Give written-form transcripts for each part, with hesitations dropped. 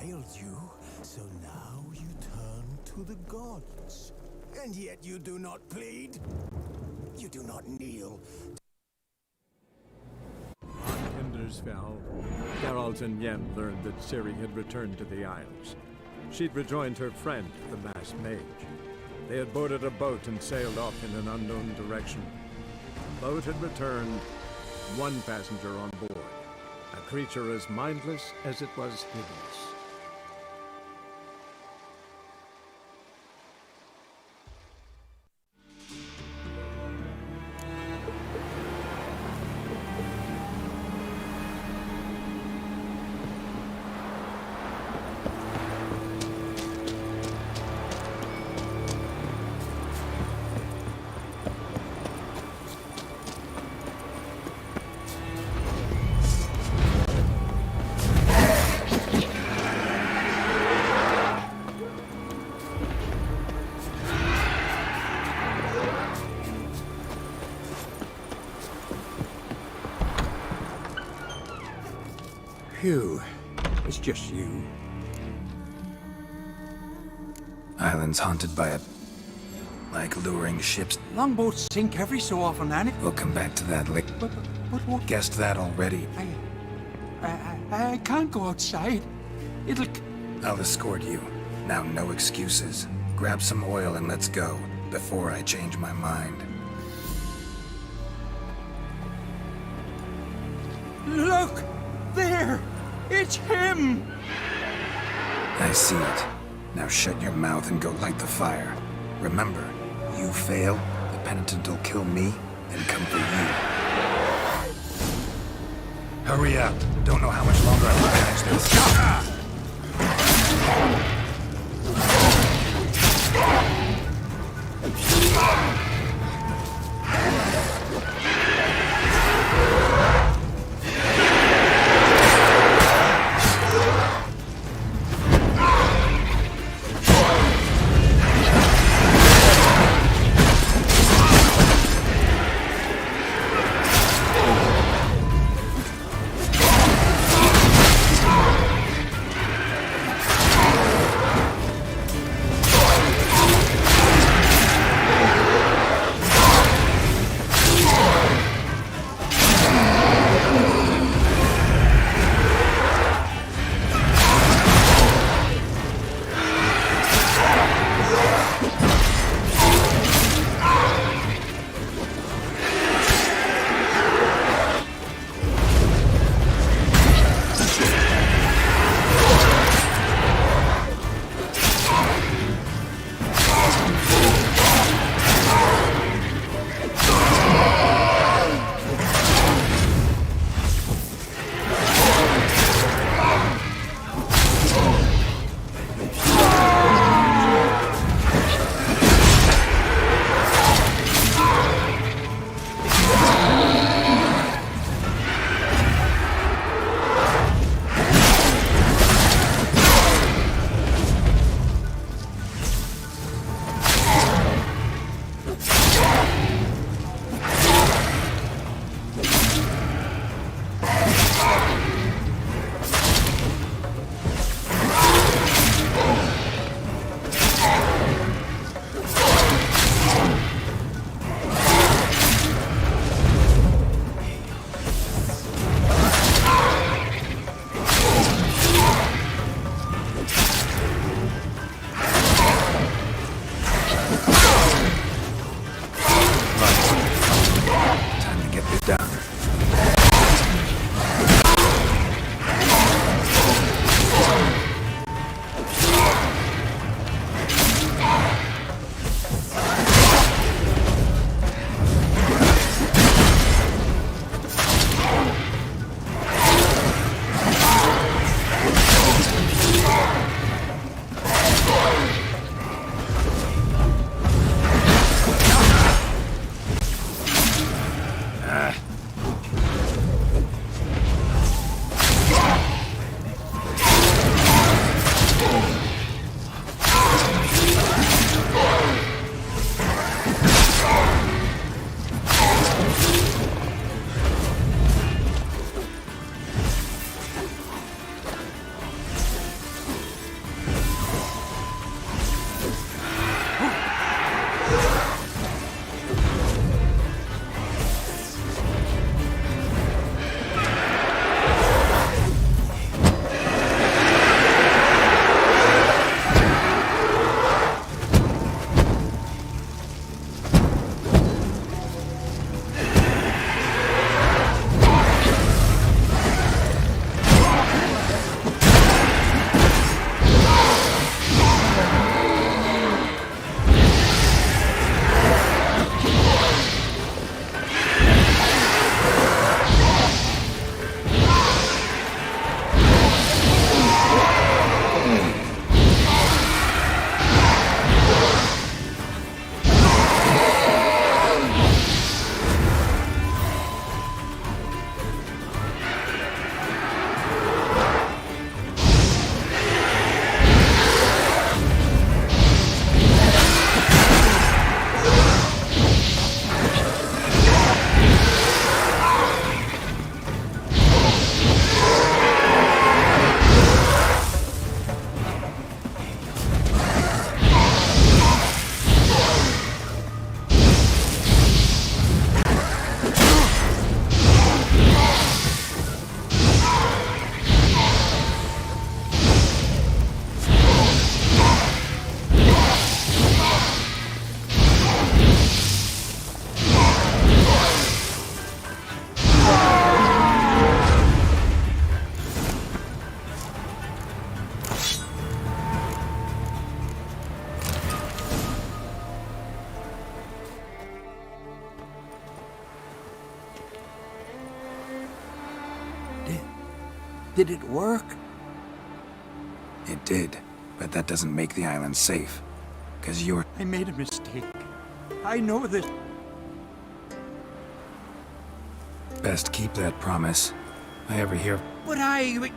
failed you, so now you turn to the gods. And yet you do not plead. You do not kneel. On Hindersfell, Geralt and Yen learned that Ciri had returned to the Isles. She'd rejoined her friend, the masked mage. They had boarded a boat and sailed off in an unknown direction. The boat had returned, one passenger on board, a creature as mindless as it was hideous. Phew. It's just you. Islands haunted by like luring ships. Longboats sink every so often, and We'll come back to that later. But what? Guessed that already. I can't go outside. It'll... I'll escort you. Now, no excuses. Grab some oil and let's go, before I change my mind. Look! There! It's him! I see it. Now shut your mouth and go light the fire. Remember, you fail, the penitent will kill me, then come for you. Hurry up. Don't know how much longer I will manage this. Did it work? It did, but that doesn't make the island safe. 'Cause you're... I made a mistake. I know this. Best keep that promise. I ever hear... But I...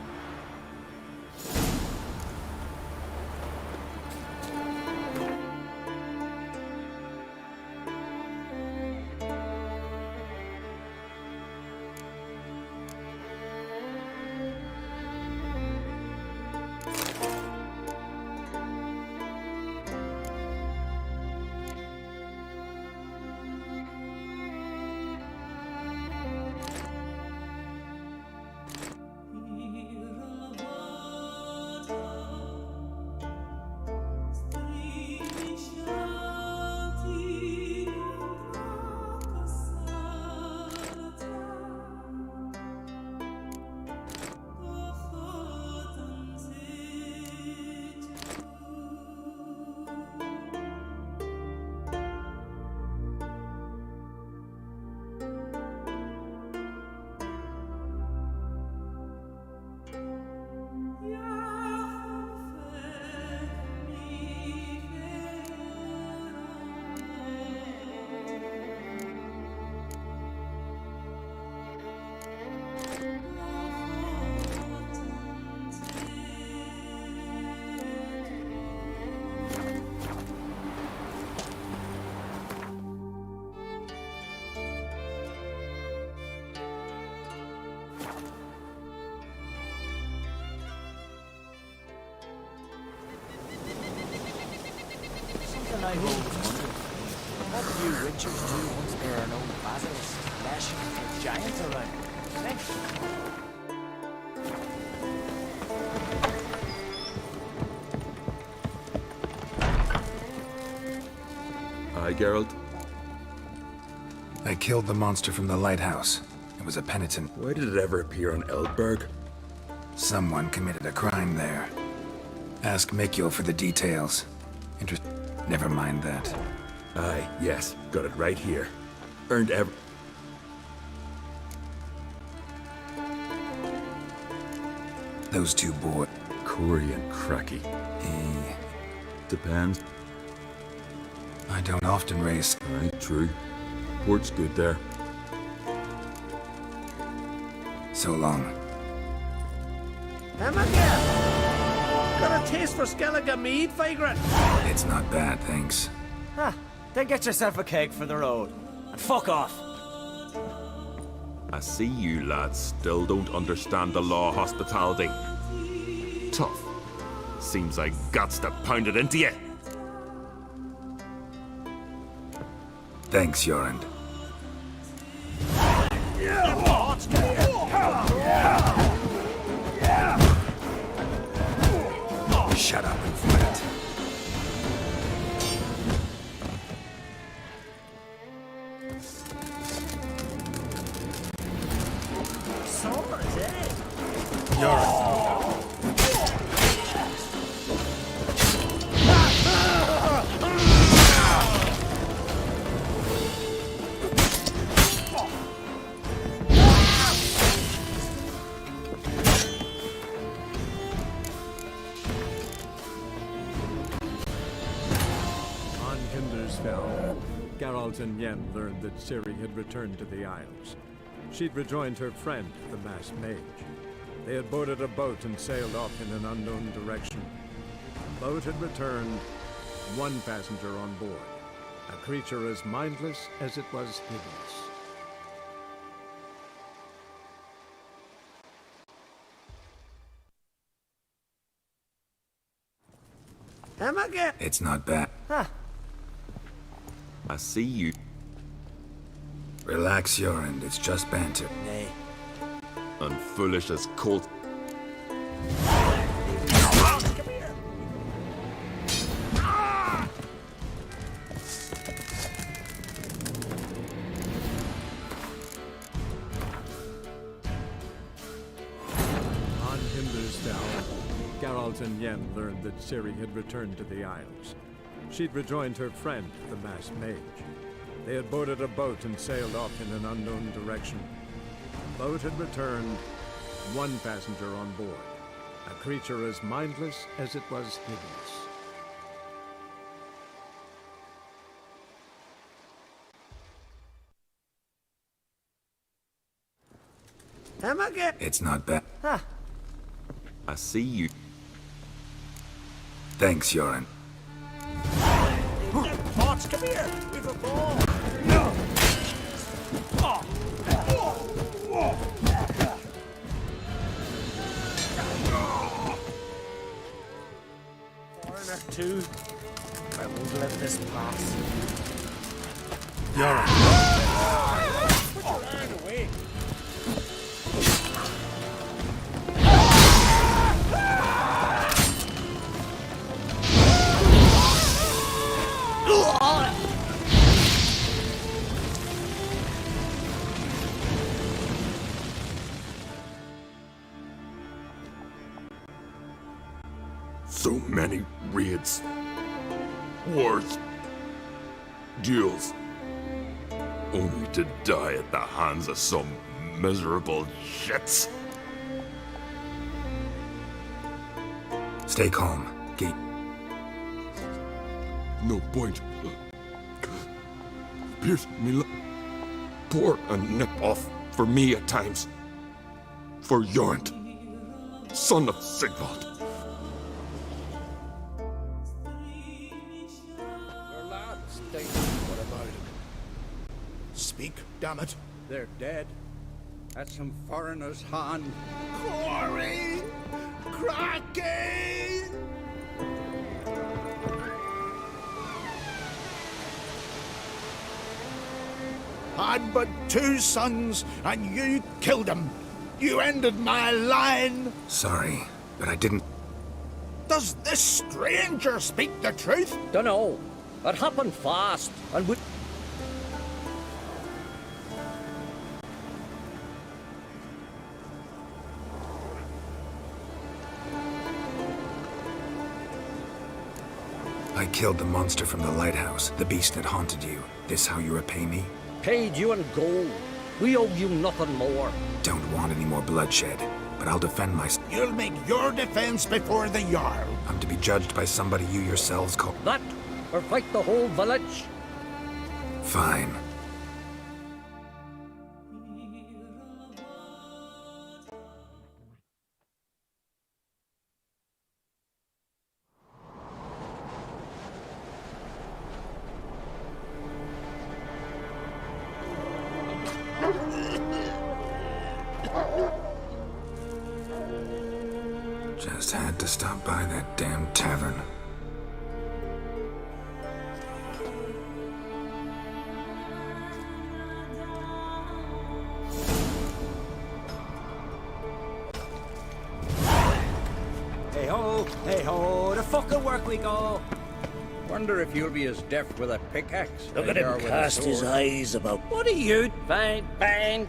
Something I've always wondered. What do you witchers do once there are no basilisks, flesh, or giants around? Aye, Geralt. I killed the monster from the lighthouse. It was a penitent. Why did it ever appear on Eldberg? Someone committed a crime there. Ask Mikkel for the details. Never mind that. Aye, yes. Got it right here. Earned every... Those two boys. Corey and Cracky. Depends. I don't often race. Aye, true. Port's good there. So long. Am I again? Got a taste for Skellige mead, vagrant? It's not bad, thanks. Ah, then get yourself a cake for the road. And fuck off. I see you lads still don't understand the law of hospitality. Tough. Seems like guts to pound it into you. Thanks, Jorund. Shut up and fight. Someone's in it. On Hindersfell, Geralt and Yen learned that Ciri had returned to the Isles. She'd rejoined her friend, the Masked Mage. They had boarded a boat and sailed off in an unknown direction. The boat had returned, one passenger on board, a creature as mindless as it was hideous. Am I again? It's not bad. I see you. Relax, Jorund. It's just banter. Nay. And foolish as colt. On Hindersfell, Geralt and Yen learned that Ciri had returned to the Isles. She'd rejoined her friend, the Masked Mage. They had boarded a boat and sailed off in an unknown direction. The boat had returned, one passenger on board, a creature as mindless as it was hideous. Am I get? It's not bad. I see you. Thanks, Yoren. Pots, come here! We've a ball! Foreigner two. I won't let this pass. Yoren. Put your hand away. So many raids, wars, duels, only to die at the hands of some miserable shits. Stay calm. Gate. No point. Pierce me, pour a nip off for me at times. For Jornt, son of Sigvald. What about him? Speak, damn it. They're dead. At some foreigner's hand. Quarry! Kraken! Had but 2 sons, and you killed them. You ended my line. Sorry, but I didn't. Does this stranger speak the truth? Dunno. It happened fast, and we... I killed the monster from the lighthouse, the beast that haunted you. This how you repay me? paid you in gold. We owe you nothing more. Don't want any more bloodshed, but I'll defend myself. You'll make your defense before the Jarl. I'm to be judged by somebody you yourselves call. That, or fight the whole village. Fine. Just had to stop by that damn tavern. Hey ho, the fucking work we go. Wonder if you'll be as deft with a pickaxe. Look as at you are him with a cast his sword. eyes about. What are you? Fine, fine.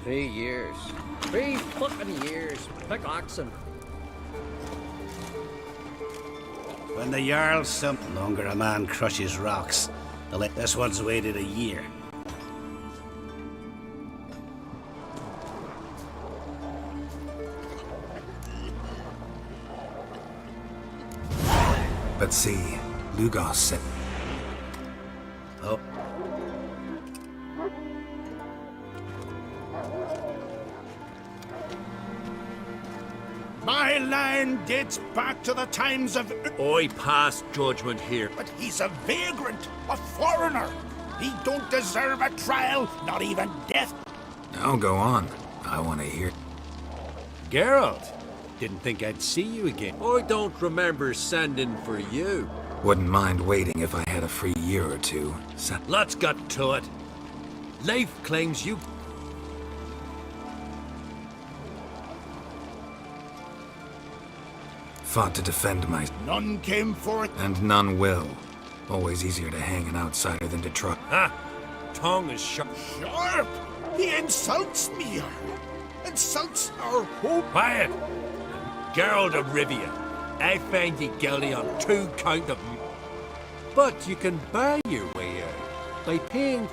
3 years. 3 fucking years. Pick oxen. When the Jarl's some longer a man crushes rocks. This one's waited a year. But see, Lugos said. Oh. My line dates back to the times of... I pass judgment here. But he's a vagrant, a foreigner. He don't deserve a trial, not even death. Now go on. I want to hear. Geralt, didn't think I'd see you again. I don't remember sending for you. Wouldn't mind waiting if I had a free year or two. Let's get to it. Leif claims you. Fought to defend my. None came forth. And none will. Always easier to hang an outsider than to trust. Ha! Tongue is sharp. Sharp! He insults me, Jarl. Insults our hope. Quiet! Geralt of Rivia, I find you guilty on 2 count of... But you can buy your way out by paying...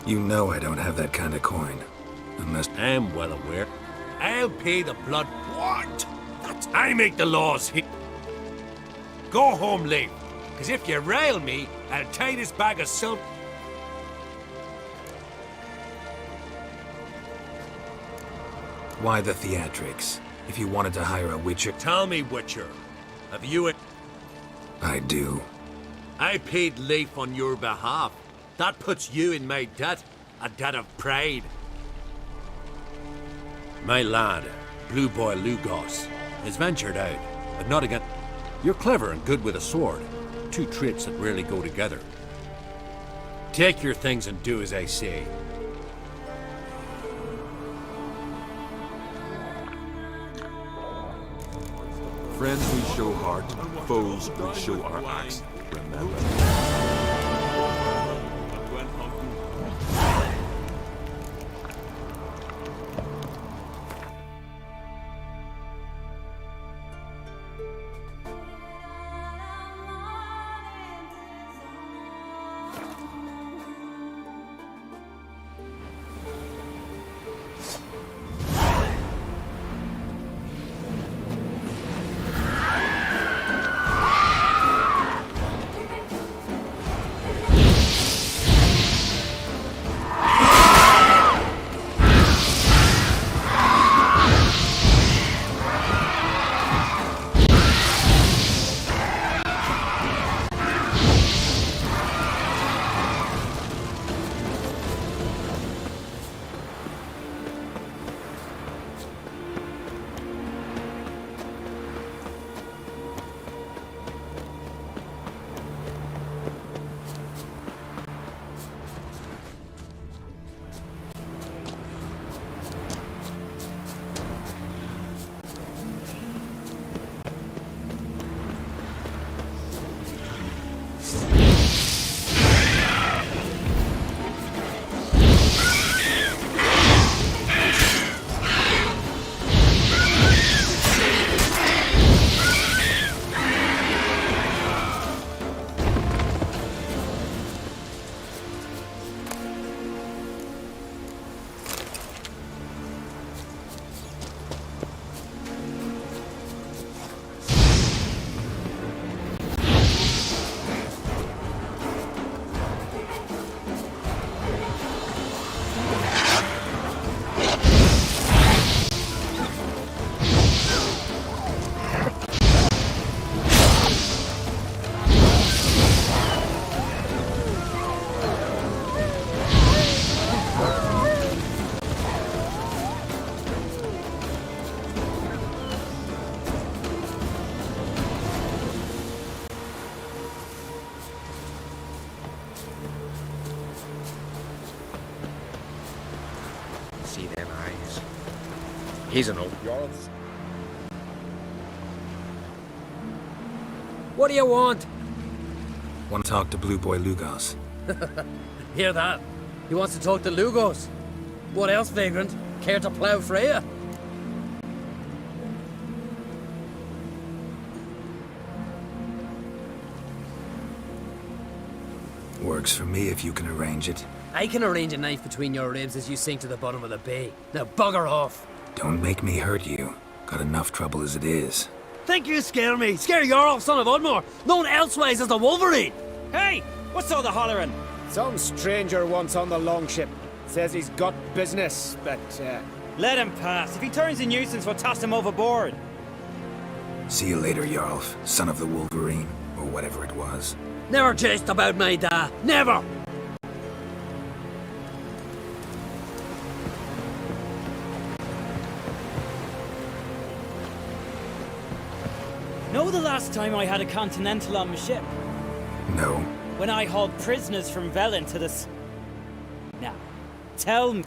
You know I don't have that kind of coin. Unless... I'm well aware. I'll pay the blood. What? I make the laws here. Go home, Leif. Because if you rile me, I'll tie this bag of silk. Why the theatrics? If you wanted to hire a witcher... Tell me, Witcher. Have you... I do. I paid Leif on your behalf. That puts you in my debt. A debt of pride. My lad, Blue Boy Lugos, has ventured out, but not again. You're clever and good with a sword. Two traits that rarely go together. Take your things and do as I say. Friends we show heart, foes we show our axe. Remember. See them eyes. He's an old Jarl. What do you want? Want to talk to Blue Boy Lugos. Hear that? He wants to talk to Lugos. What else, vagrant? Care to plough Freya? Works for me if you can arrange it. I can arrange a knife between your ribs as you sink to the bottom of the bay. Now bugger off. Don't make me hurt you. Got enough trouble as it is. Think you scare me? Scare Jarl, son of Udmore, known elsewise as the Wolverine. Hey, what's all the hollering? Some stranger once on the longship. Says he's got business, but, Let him pass. If he turns a nuisance, we'll toss him overboard. See you later, Jarlf, son of the Wolverine, or whatever it was. Never jest about my da. Never! Know the last time I had a Continental on my ship? No. When I hauled prisoners from Velen to the... Now, tell me...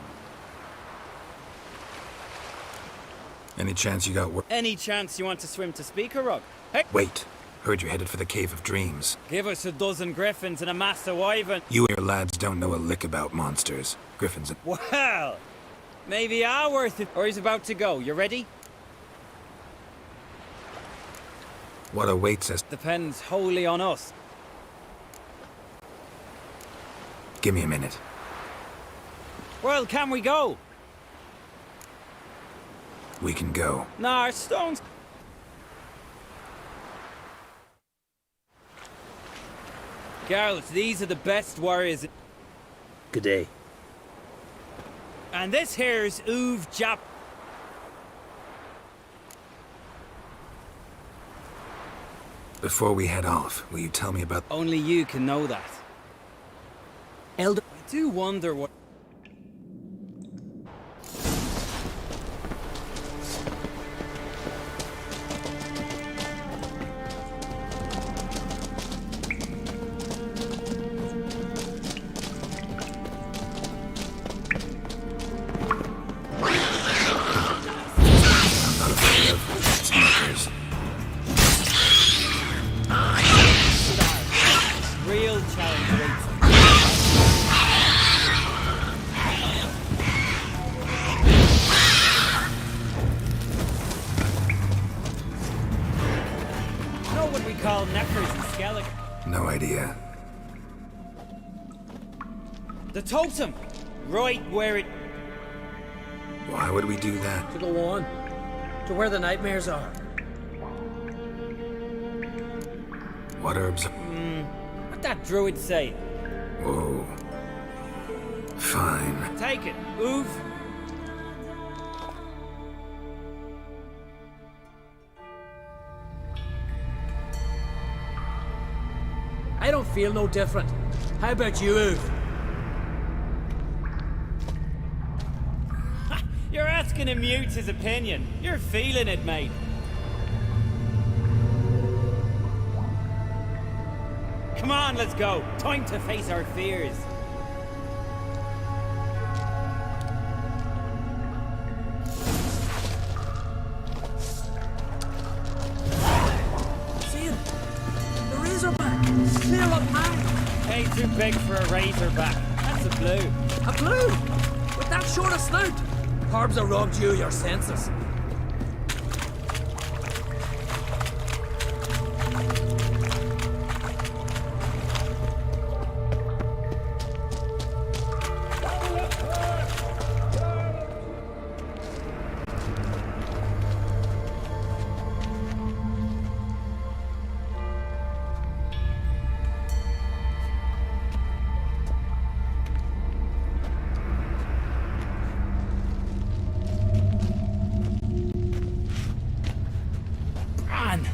Any chance you got work? Any chance you want to swim to Speakerrug? Hey! Wait. Heard you're headed for the Cave of Dreams. Give us a dozen griffins and a master wyvern. You and your lads don't know a lick about monsters. Griffins and... Well, maybe are worth it. Or he's about to go. You ready? What awaits us? Depends wholly on us. Give me a minute. Well, can we go? We can go. Nah, our stones. Girls, these are the best warriors. Good day. And this here's Uv Jap. Before we head off, will you tell me about... Only you can know that. Elder. I do wonder what... Real challenge waits. Know what we call neckers and skeletons? No idea. The totem! Right where it... Why would we do that? To go on. To where the nightmares are. What herbs? What'd that druid say? Whoa. Fine. Take it, Uv. I don't feel no different. How about you, Uv? You're asking him mute his opinion. You're feeling it, mate. Come on, let's go. Time to face our fears. See him? The Razorback. Clear up high. Ain't too big for a razorback. That's a blue. A blue? With that short a snout? Harbs have robbed you of your senses. Man,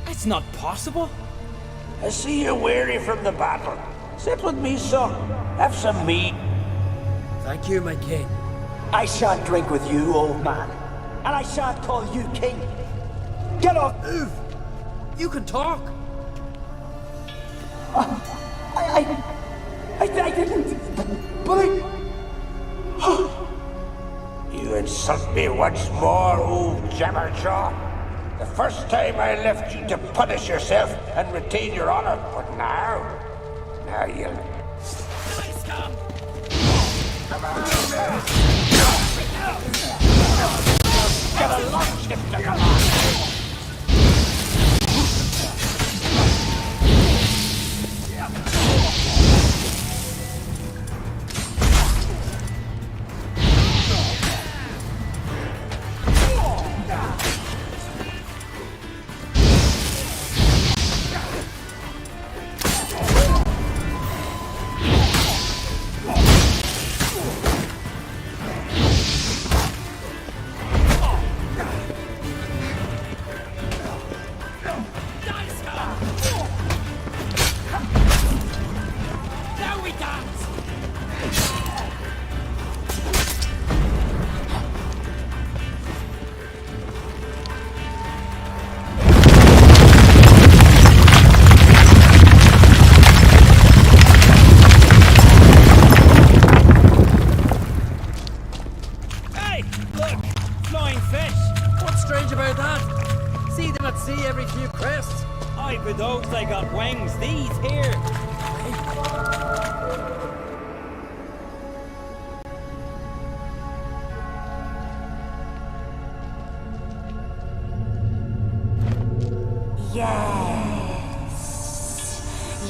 that's not possible. I see you're weary from the battle. Sit with me, son. Have some meat. Thank you, my king. I shan't drink with you, old man. And I shan't call you king. Get off! Uv, you can talk. I didn't. But You insult me once more, old Jabberjaw. The first time I left you to punish yourself and retain your honor, but now you'll... Get a long ship to come on! They got wings. These here.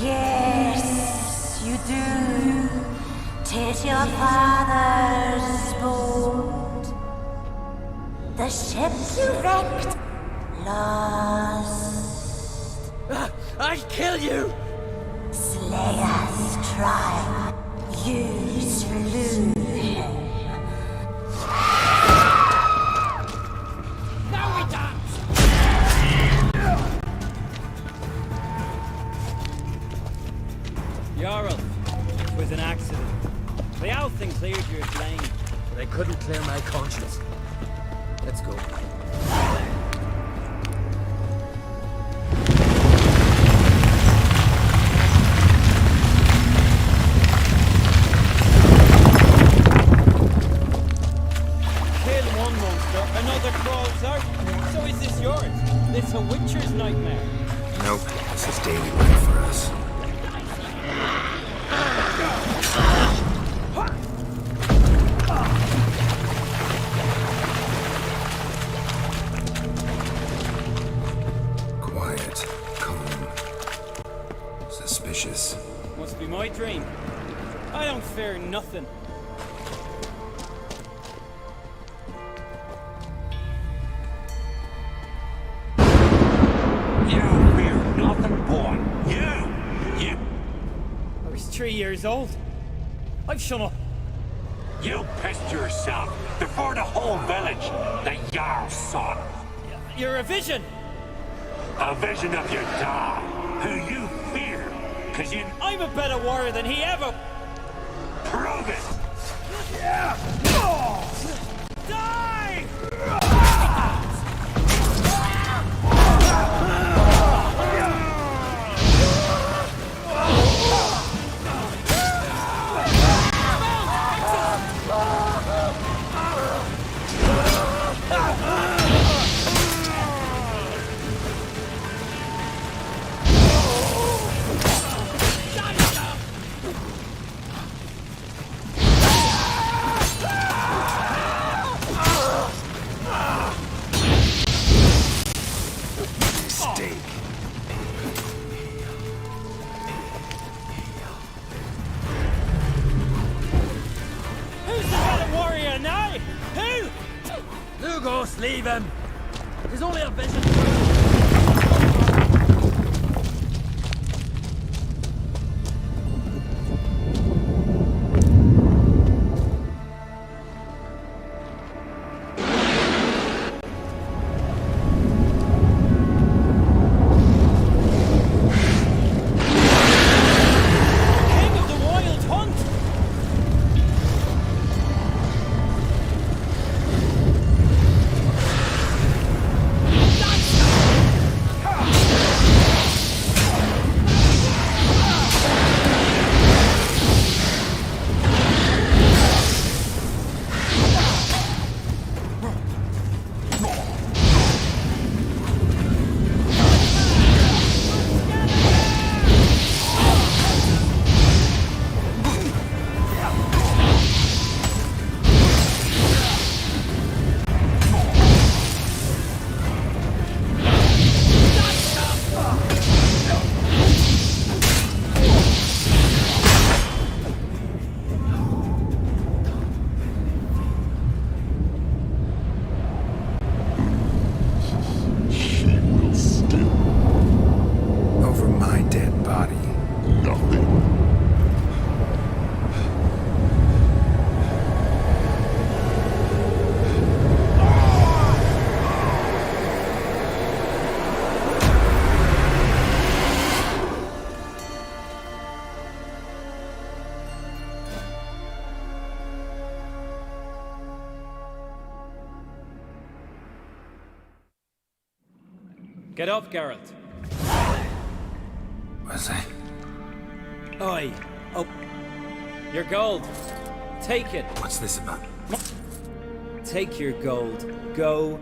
Yes, you do. 'Tis your father's boat. The ship you wrecked, lost. I'll kill you! Slay us, try. You slew him. Now we dance! Jarl, it was an accident. The Althing cleared your lane, but I couldn't clear my conscience. Let's go. Kill one monster, another crawls out. So is this yours? This a Witcher's nightmare? Nope, this is daily life for us. Quiet, calm, suspicious. Must be my dream. I don't fear nothing. You fear nothing, boy. You! I was 3 years old. I've shut up. You pissed yourself before the whole village, the Jarl's son. You're a vision! A vision of your dad, who you fear, cause you I'm a better warrior than he ever... prove it! Die! Who's the better warrior now? Who? Lugos, leave him! He's only a vision. King of the Wild Hunt! Over my dead body. Nothing. Get up, Geralt. Was I? Oi. Oh. Your gold. Take it. What's this about? Take your gold. Go.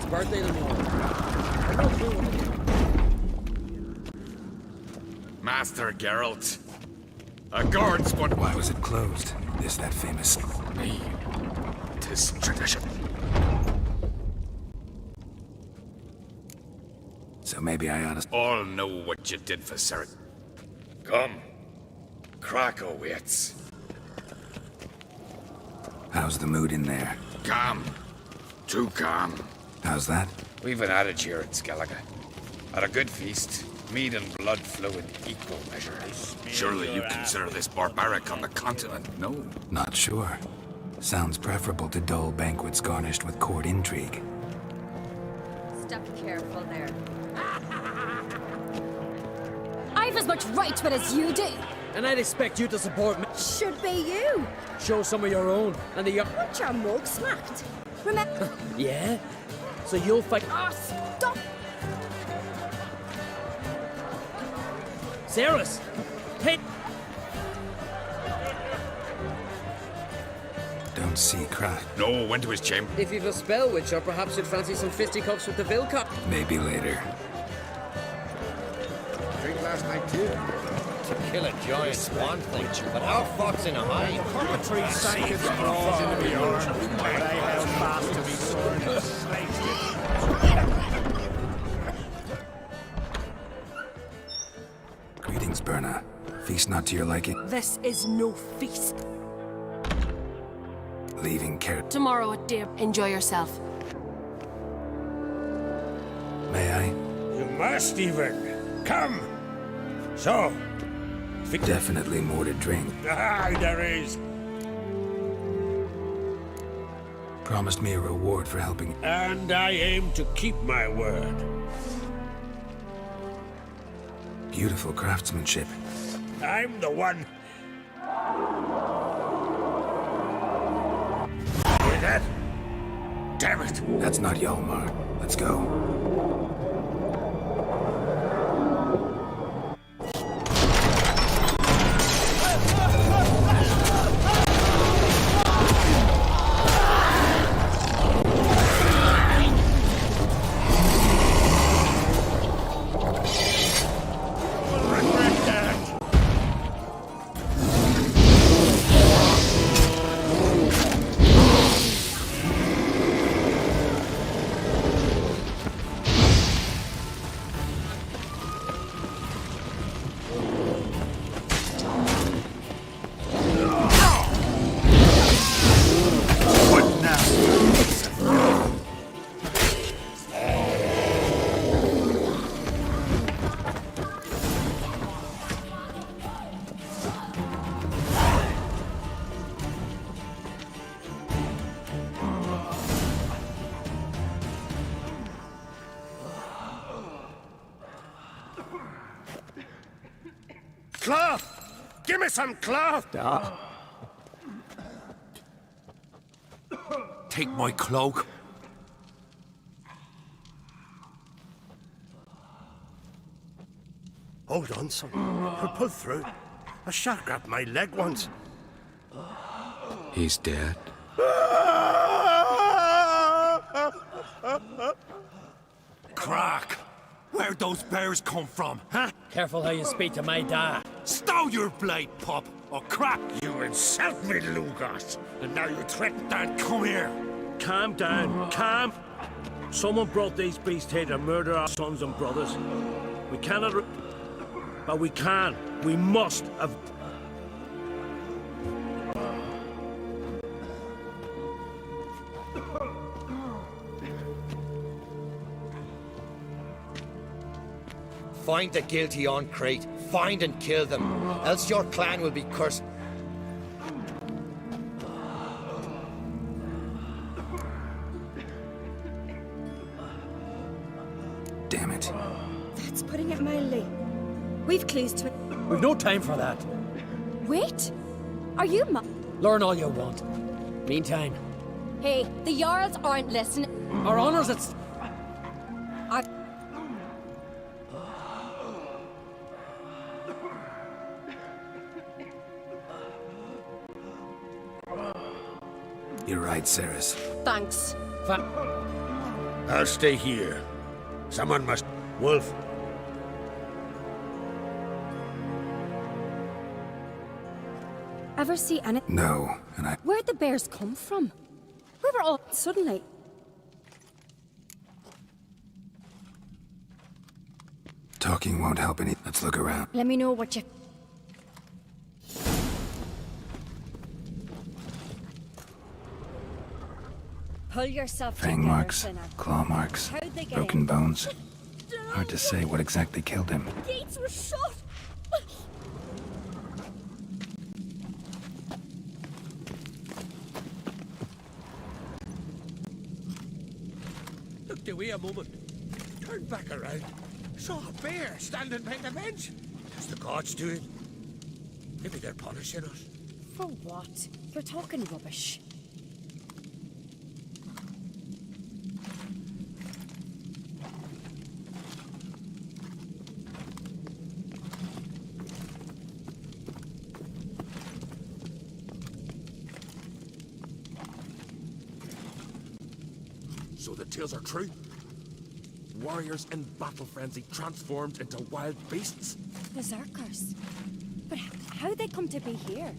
birthday tomorrow. I don't know what to do. Master Geralt. A guard's one. Why was it closed? Is that famous? Me. 'Tis tradition. So maybe I ought to... All know what you did for Ciri. Come. Krakow waits. How's the mood in there? Calm. Too calm. How's that? We've an adage here at Skellige. At a good feast, mead and blood flow in equal measure. Surely you consider this barbaric on the continent, no? Not sure. Sounds preferable to dull banquets garnished with court intrigue. Step careful there. I've as much right to it as you do. And I'd expect you to support me. Should be you. Show some of your own. And the... Want your mug smacked? Remember... Yeah? So you'll fight... Oh, stop! Cerys! Hey! Don't see Krat. No, went to his chamber. If you've a spell witch, or perhaps you'd fancy some fisticuffs with the Vilcot. Maybe later. Drink last night too. To kill a giant's one thing, but our fox in a hide. Tree sank its claws into the arm, but I held fast to me sword and sliced it. Greetings, Berna. Feast not to your liking. This is no feast. Leaving Care. Tomorrow at dear. Enjoy yourself. May I? You must even. Come. So. Definitely more to drink. Ah, there is. Promised me a reward for helping. And I aim to keep my word. Beautiful craftsmanship. I'm the one. Hear that? Damn it! That's not Hjalmar. Let's go. Cloth! Give me some cloth! Take my cloak. Hold on, son. We'll pull through. A shark grabbed my leg once. He's dead. Crack! Where'd those bears come from, huh? Careful how you speak to my dad. Stow your blade, pup, or crack! You insult me, Lugos, and now you threaten. Dan, come here! Calm down, calm. Someone brought these beasts here to murder our sons and brothers. We cannot, but we can. We must have. Find the guilty on Crate. Find and kill them, else your clan will be cursed. Damn it. That's putting it mildly. We've clues to it. We've no time for that. Wait. Are you Learn all you want. Meantime, Hey, the Jarls aren't listening. our honours at... You're right, Cerys. Thanks. I'll stay here. Someone must... Wolf. Ever see any... No, and I... Where'd the bears come from? We were all suddenly... Talking won't help any. Let's look around. Let me know what you... Pull yourself Fang together, marks, sinner. claw marks, How'd they get broken in? bones. Hard to say what exactly killed him. Gates were shut. Looked away a moment. Turned back around. Saw a bear standing by the bench. As the gods do it. Maybe they're punishing us. For what? You're talking rubbish. So the tales are true? Warriors in battle frenzy transformed into wild beasts? Berserkers. But how'd they come to be here?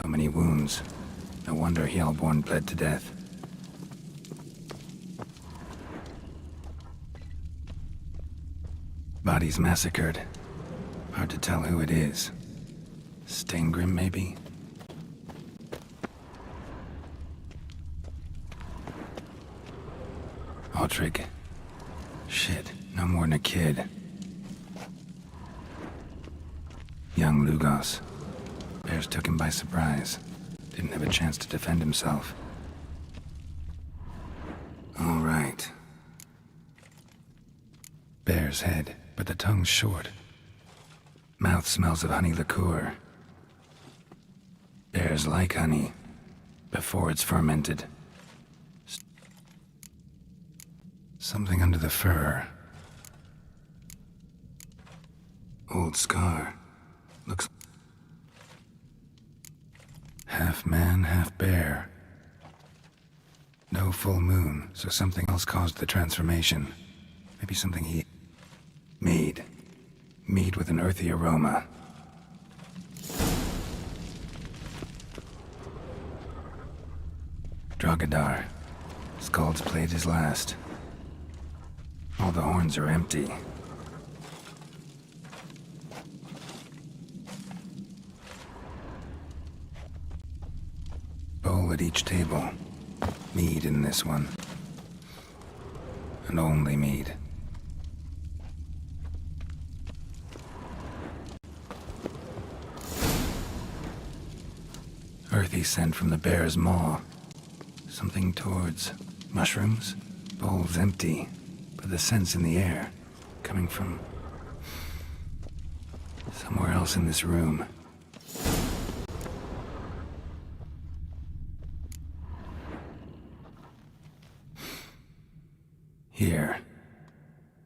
So many wounds. No wonder Hjalborn bled to death. Bodies massacred. Hard to tell who it is. Steingrim, maybe? Otrigg. Shit, no more than a kid. Young Lugos. Bears took him by surprise. Didn't have a chance to defend himself. All right. Bear's head, but the tongue's short. Mouth smells of honey liqueur. Bears like honey before it's fermented. Something under the fur. Old scar. Looks half man, half bear. No full moon, so something else caused the transformation. Maybe something he... Mead. Mead with an earthy aroma. Drogadar. Skald's played his last. All the horns are empty. Bowl at each table. Mead in this one. And only mead. Earthy scent from the bear's maw. Something towards mushrooms. Bowl's empty, but the scent's in the air. Coming from somewhere else in this room. Here.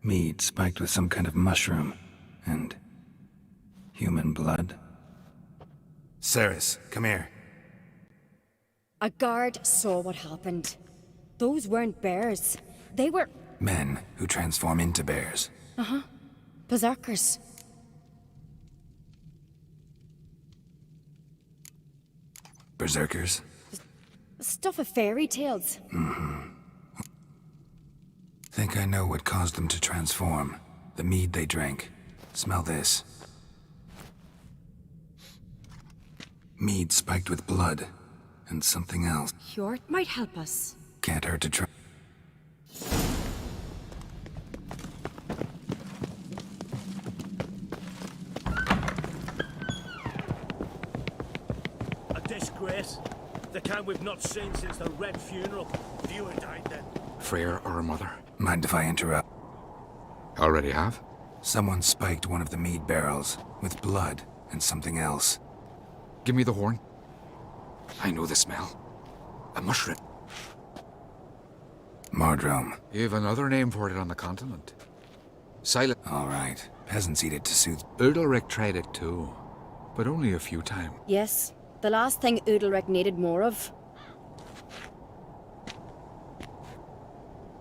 Mead spiked with some kind of mushroom. And human blood. Ceres, come here. A guard saw what happened. Those weren't bears. They were... Men who transform into bears. Uh-huh. Berserkers. Berserkers? Stuff of fairy tales. Mm-hmm. Think I know what caused them to transform. The mead they drank. Smell this. Mead spiked with blood. And something else. Hjort might help us. Can't hurt to try. A disgrace. The kind we've not seen since the Red Funeral. Viewer died then. Freyr or her mother? Mind if I interrupt? Already have? Someone spiked one of the mead barrels with blood and something else. Give me the horn. I know the smell. A mushroom. Mardrome. You've another name for it on the continent. Silent. All right. Peasants eat it to soothe. Udalric tried it too, but only a few times. Yes, the last thing Udalric needed more of.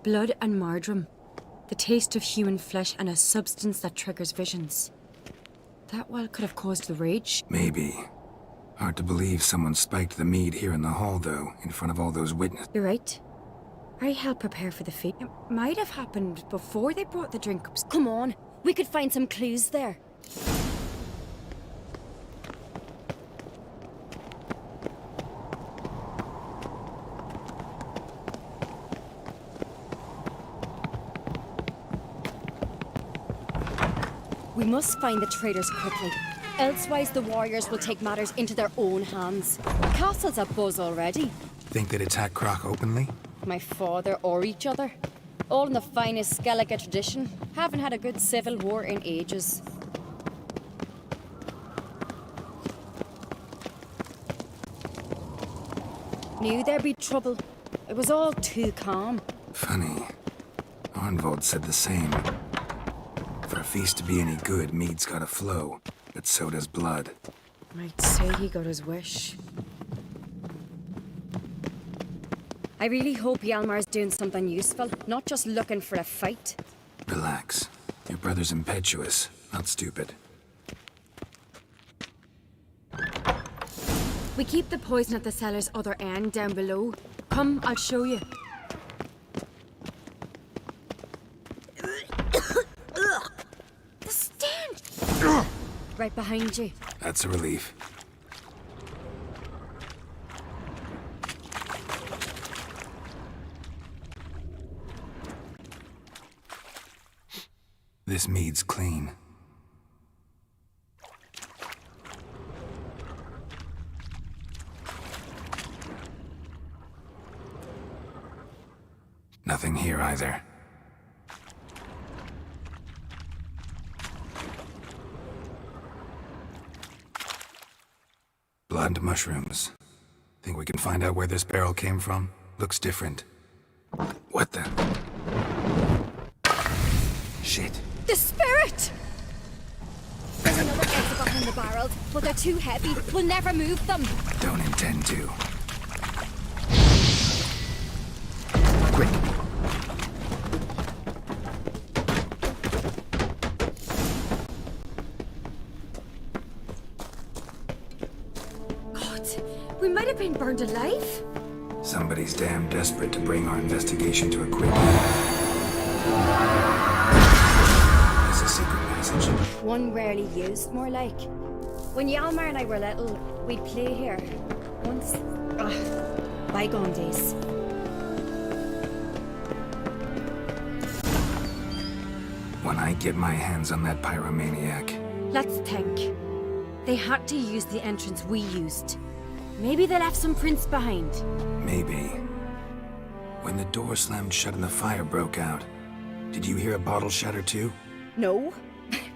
Blood and Mardrome. The taste of human flesh and a substance that triggers visions. That well could have caused the rage. Maybe. Hard to believe someone spiked the mead here in the hall, though, in front of all those witnesses. You're right. I helped prepare for the feat. It might have happened before they brought the drink up. Come on, we could find some clues there. We must find the traitors quickly. Elsewise, the warriors will take matters into their own hands. The castle's abuzz already. Think they'd attack Croc openly? My father or each other. All in the finest Skellige tradition. Haven't had a good civil war in ages. Knew there'd be trouble. It was all too calm. Funny. Arnvold said the same. For a feast to be any good, mead's gotta flow, but so does blood. I'd say he got his wish. I really hope Hjalmar's doing something useful, not just looking for a fight. Relax. Your brother's impetuous, not stupid. We keep the poison at the cellar's other end, down below. Come, I'll show you. The stench! Right behind you. That's a relief. This mead's clean. Nothing here either. Blood mushrooms. Think we can find out where this barrel came from? Looks different. What the? Shit. The spirit! There's another exit behind the barrels, but they're too heavy. We'll never move them. Don't intend to. Quick. God, we might have been burned alive. Somebody's damn desperate to bring our investigation to a quick end. There's a secret passage. One rarely used, more like. When Yalmar and I were little, we'd play here. Once. Bygone days. When I get my hands on that pyromaniac. Let's think. They had to use the entrance we used. Maybe they left some prints behind. Maybe. When the door slammed shut and the fire broke out, did you hear a bottle shatter too? No,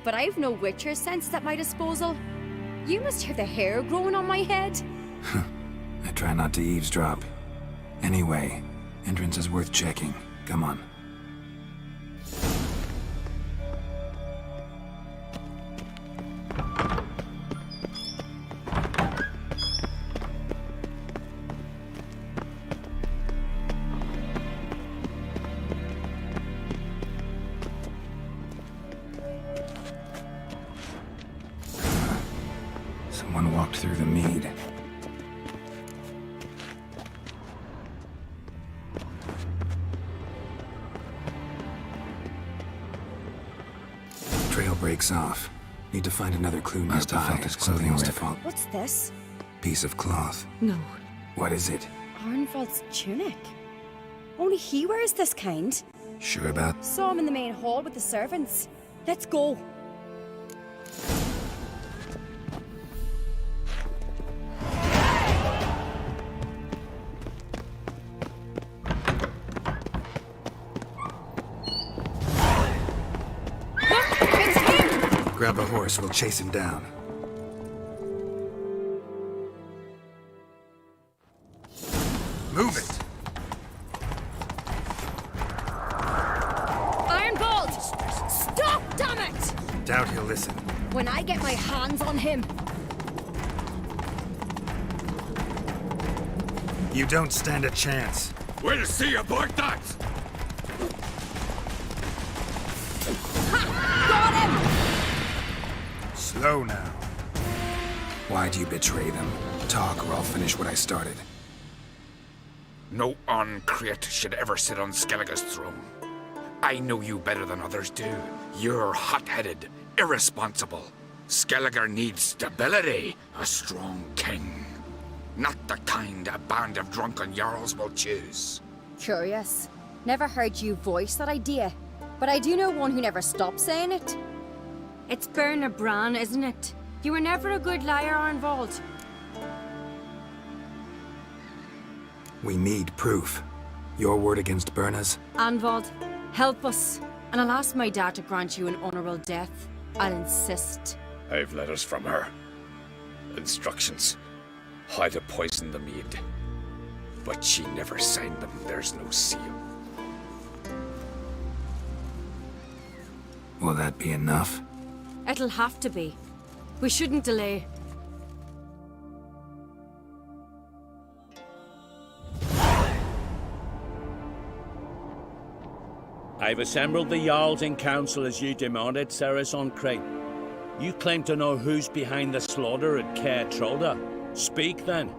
but I've no witcher sense at my disposal. You must hear the hair growing on my head. I try not to eavesdrop. Anyway, entrance is worth checking. Come on. Someone walked through the mead. Trail breaks off. Need to find another clue nearby. Something to fall. What's this? Piece of cloth. No. What is it? Arnvald's tunic. Only he wears this kind. Sure about? Saw him in the main hall with the servants. Let's go. Grab a horse, we'll chase him down. Move it! Arnvald! Stop, damn it! Doubt he'll listen. When I get my hands on him. You don't stand a chance. We'll see about that! Got him! Slow now. Why'd you betray them? Talk or I'll finish what I started. No Ancreate should ever sit on Skellige's throne. I know you better than others do. You're hot-headed, irresponsible. Skellige needs stability, a strong king. Not the kind a band of drunken jarls will choose. Curious. Never heard you voice that idea. But I do know one who never stops saying it. It's Berna Bran, isn't it? You were never a good liar, Arnvald. We need proof. Your word against Berna's? Arnvald, help us. And I'll ask my dad to grant you an honorable death. I'll insist. I've letters from her. Instructions. How to poison the mead. But she never signed them. There's no seal. Will that be enough? It'll have to be. We shouldn't delay. I've assembled the Jarls in council as you demanded, Ceres Ancreate. You claim to know who's behind the slaughter at Caer Trolda. Speak then.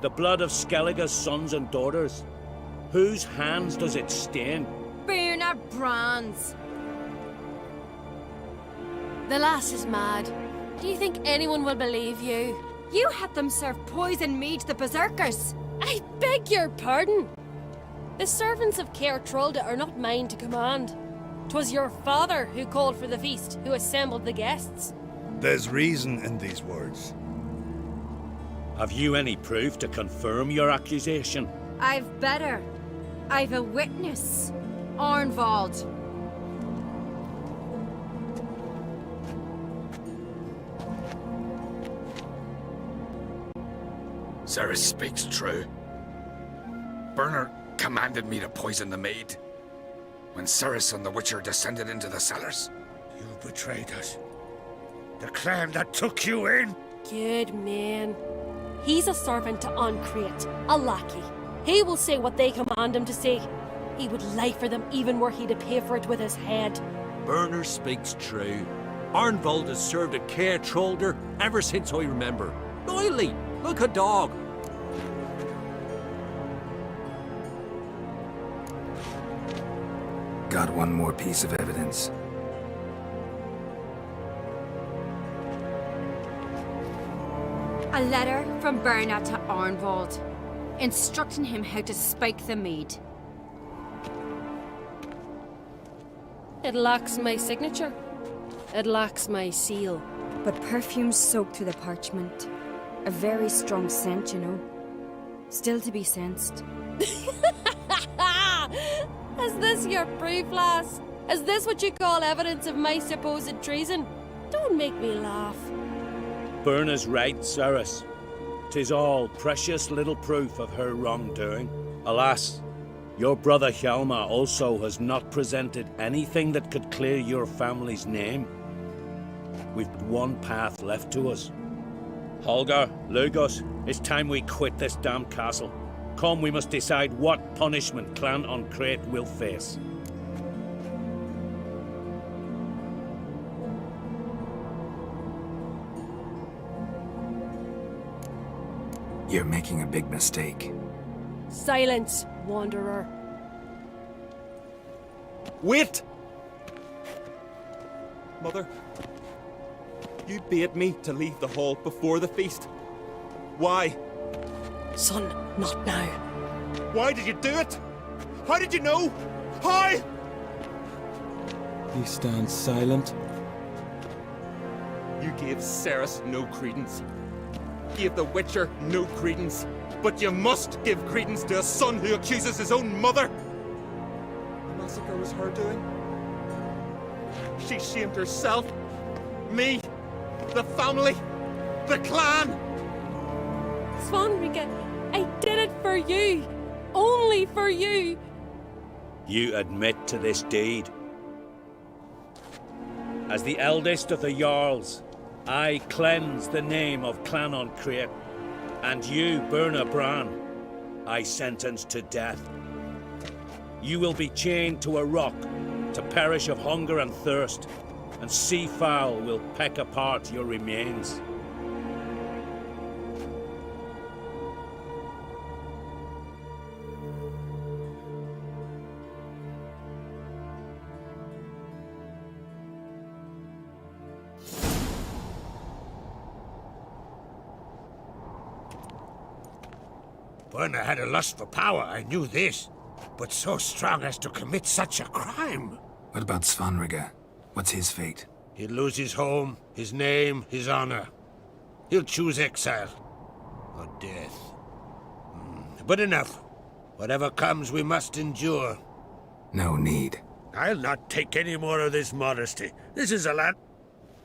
The blood of Skellige's sons and daughters. Whose hands does it stain? Bernard Brand's. The lass is mad. Do you think anyone will believe you? You had them serve poison mead to the berserkers. I beg your pardon. The servants of Caer Trolda are not mine to command. 'Twas your father who called for the feast, who assembled the guests. There's reason in these words. Have you any proof to confirm your accusation? I've better. I've a witness. Arnvald. Cerys speaks true. Bernard commanded me to poison the maid. When Cerys and the Witcher descended into the cellars. You betrayed us. The clan that took you in. Good man. He's a servant to Ancreate, a lackey. He will say what they command him to say. He would lie for them even were he to pay for it with his head. Bernard speaks true. Arnvald has served at Caer Trolder ever since I remember. Loyally, like a dog. Got one more piece of evidence. A letter from Bernard to Arnvald, instructing him how to spike the mead. It lacks my signature. It lacks my seal. But perfume soaked through the parchment. A very strong scent, you know. Still to be sensed. Is this your proof, lass? Is this what you call evidence of my supposed treason? Don't make me laugh. Berna's right, Cerys. 'Tis all precious little proof of her wrongdoing. Alas, your brother Hjalmar also has not presented anything that could clear your family's name. We've but one path left to us. Holger, Lugos, it's time we quit this damned castle. Come, we must decide what punishment Clan Ancreate will face. You're making a big mistake. Silence, wanderer. Wait! Mother, you bade me to leave the hall before the feast. Why? Son, not now. Why did you do it? How did you know? How? You stand silent. You gave Cerys no credence. Gave the Witcher no credence. But you must give credence to a son who accuses his own mother. The massacre was her doing. She shamed herself, me, the family, the clan. Svanrige, I did it for you. Only for you. You admit to this deed. As the eldest of the Jarls, I cleanse the name of Clan Ancreate, and you, Berna Bran, I sentence to death. You will be chained to a rock to perish of hunger and thirst, and sea fowl will peck apart your remains. Berna had a lust for power, I knew this. But so strong as to commit such a crime. What about Svanrige? What's his fate? He'll lose his home, his name, his honor. He'll choose exile. Or death. But enough. Whatever comes, we must endure. No need. I'll not take any more of this modesty. This is a land.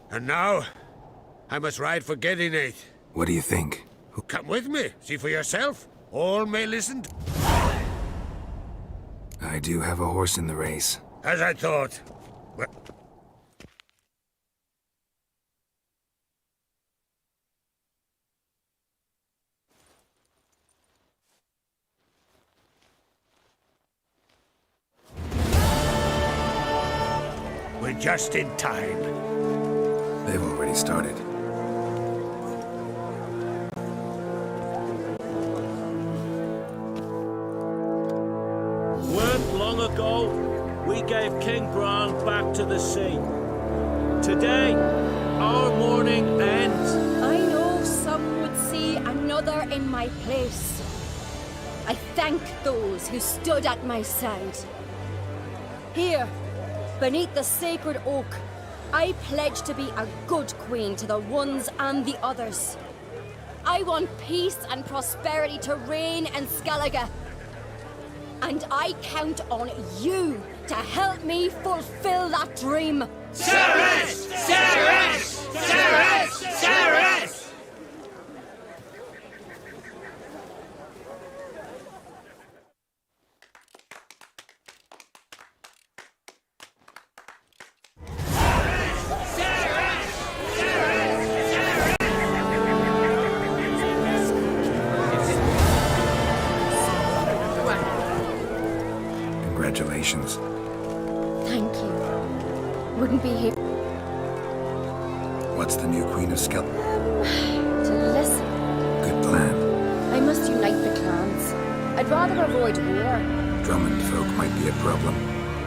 And now, I must ride for Gedinate. What do you think? Come with me. See for yourself. All may listen. I do have a horse in the race. As I thought. Well, we're just in time. They've already started. back to the sea. Today, our mourning ends. I know some would see another in my place. I thank those who stood at my side. Here, beneath the sacred oak, I pledge to be a good queen to the ones and the others. I want peace and prosperity to reign in Skellige. And I count on you to help me fulfill that dream. Cerys! Cerys! Cerys! Cerys! Congratulations. Thank you. Wouldn't be here What's the new Queen of Skel? to listen. Good plan. I must unite the clans. I'd rather avoid war. Drummond folk might be a problem.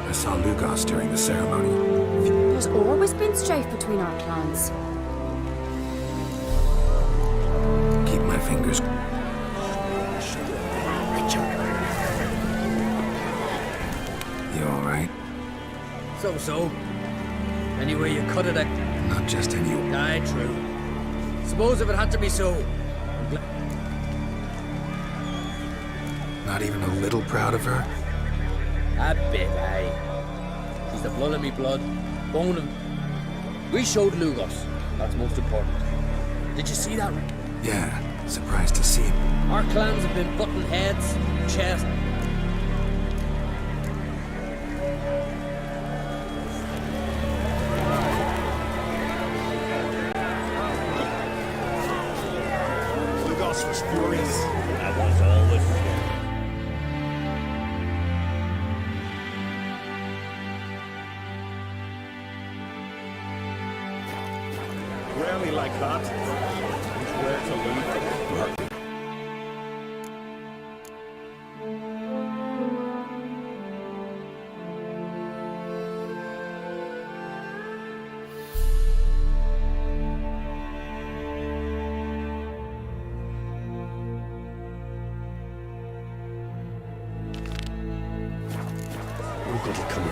I saw Lugos during the ceremony. There's always been strife between our clans. Keep my fingers. You alright? So. Anyway, you cut it out. Not just any. Aye, true. Suppose if it had to be so. Not even a little proud of her? A bit, aye. She's the blood of me blood. Bone of... We showed Lugos. That's most important. Did you see that? Yeah, surprised to see him. Our clans have been butting heads, chests. Lugos was furious. That was always. Rarely like that. Where to leave. We're going to come in.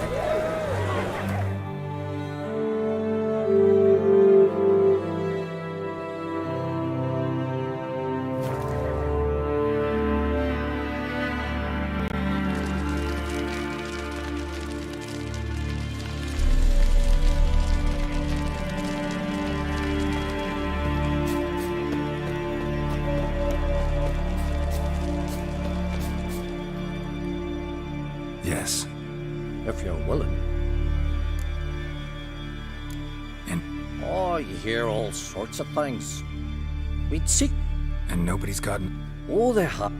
Yes. If you're willing. And? Oh, you hear all sorts of things. We'd seek. And nobody's gotten. Oh, they have.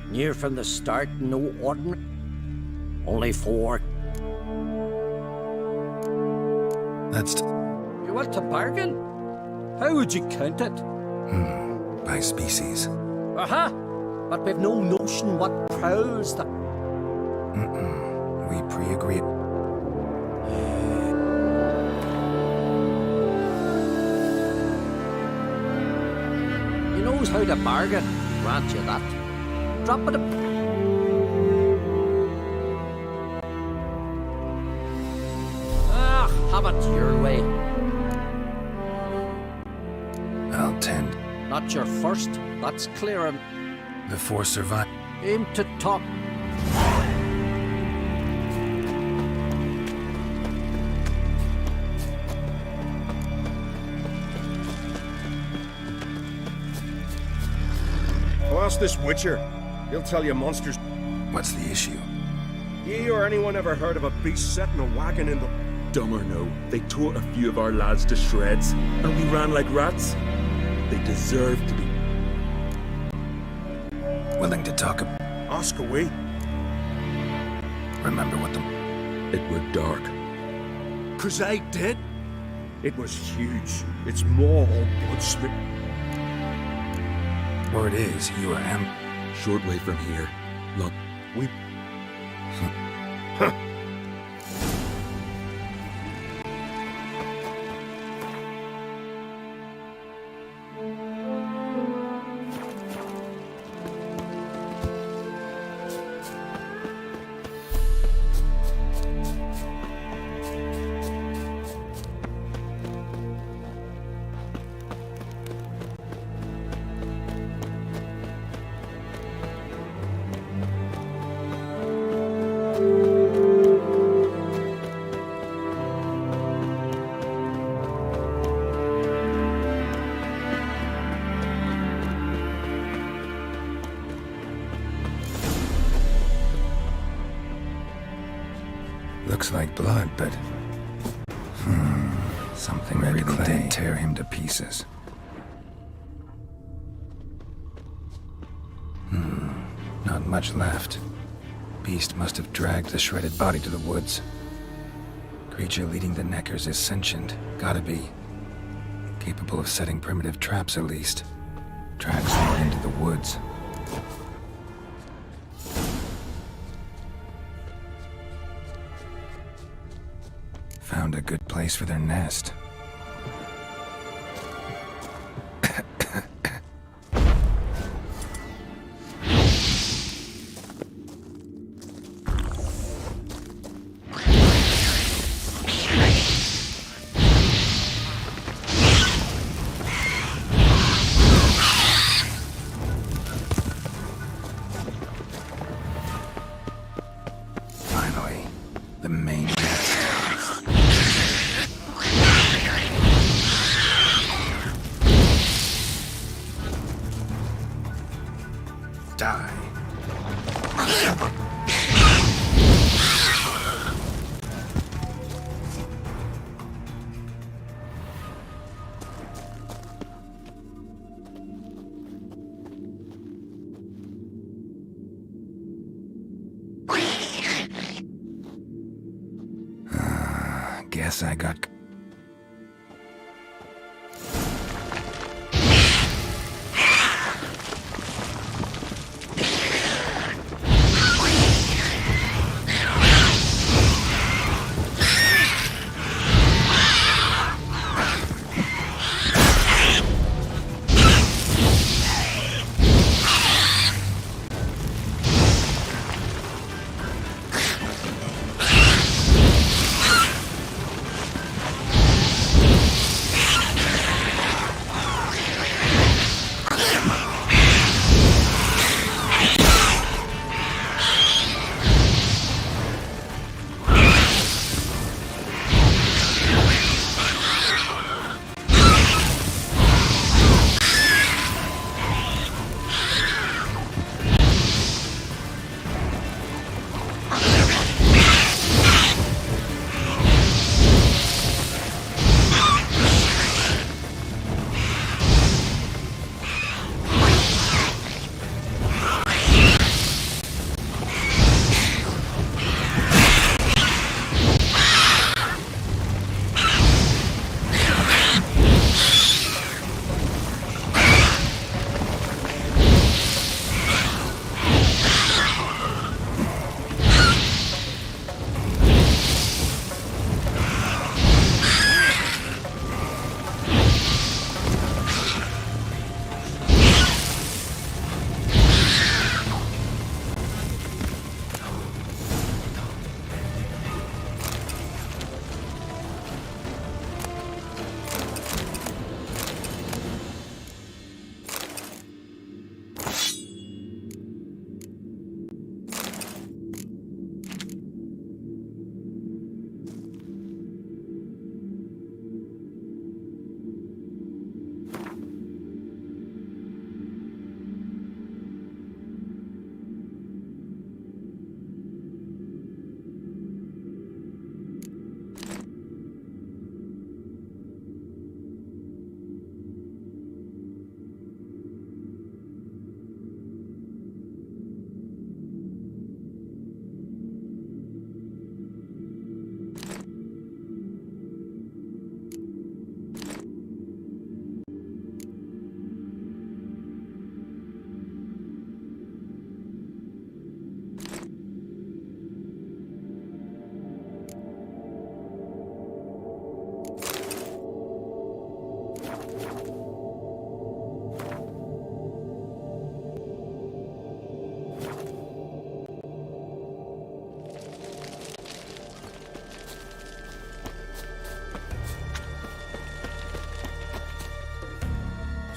Near from the start, no ordinary. Only 4. That's. You want to bargain? How would you count it? By species. Aha! But we've no notion what prowls the. We pre-agreed. He knows how to bargain. Grant you that. Drop it. Have it your way. I'll tend. Not your first. That's clear. The 4 survive. Aim to talk. I'll ask this Witcher. He'll tell you monsters. What's the issue? Ye or anyone ever heard of a beast setting a wagon in the... Dumb or no, they tore a few of our lads to shreds, and we ran like rats. They deserve to be... Willing to talk about... Ask away. Remember what the... It were dark. Crusade did? It was huge. Its maw all blood spit. Word is, you are am... Short way from here. Look, we... Looks like blood, but... something really did tear him to pieces. Not much left. Beast must have dragged the shredded body to the woods. Creature leading the Neckers is sentient. Gotta be. Capable of setting primitive traps, at least. Tracks lead into the woods. Found a good place for their nest. Finally, the main nest. Die. Guess I got...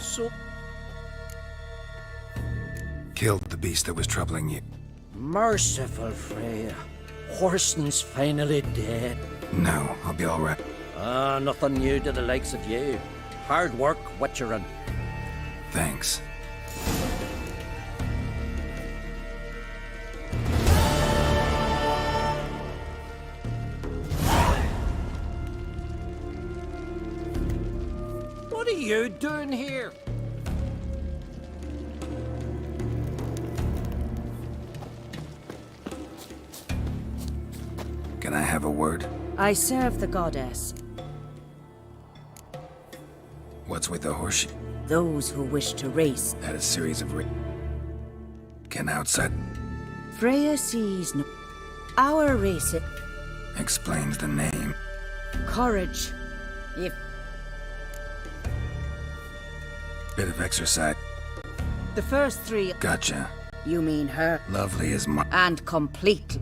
So... Killed the beast that was troubling you. Merciful Freya. Horson's finally dead. No, I'll be all right. Nothing new to the likes of you. Hard work, witcherin'. Thanks. What are you doing here? Can I have a word? I serve the goddess. What's with the horseshoe? Those who wish to race. That a series of Can outside Freya sees no. Our race it. Explains the name. Courage. If Bit of exercise. the first three. Gotcha. You mean her. Lovely as my. And complete.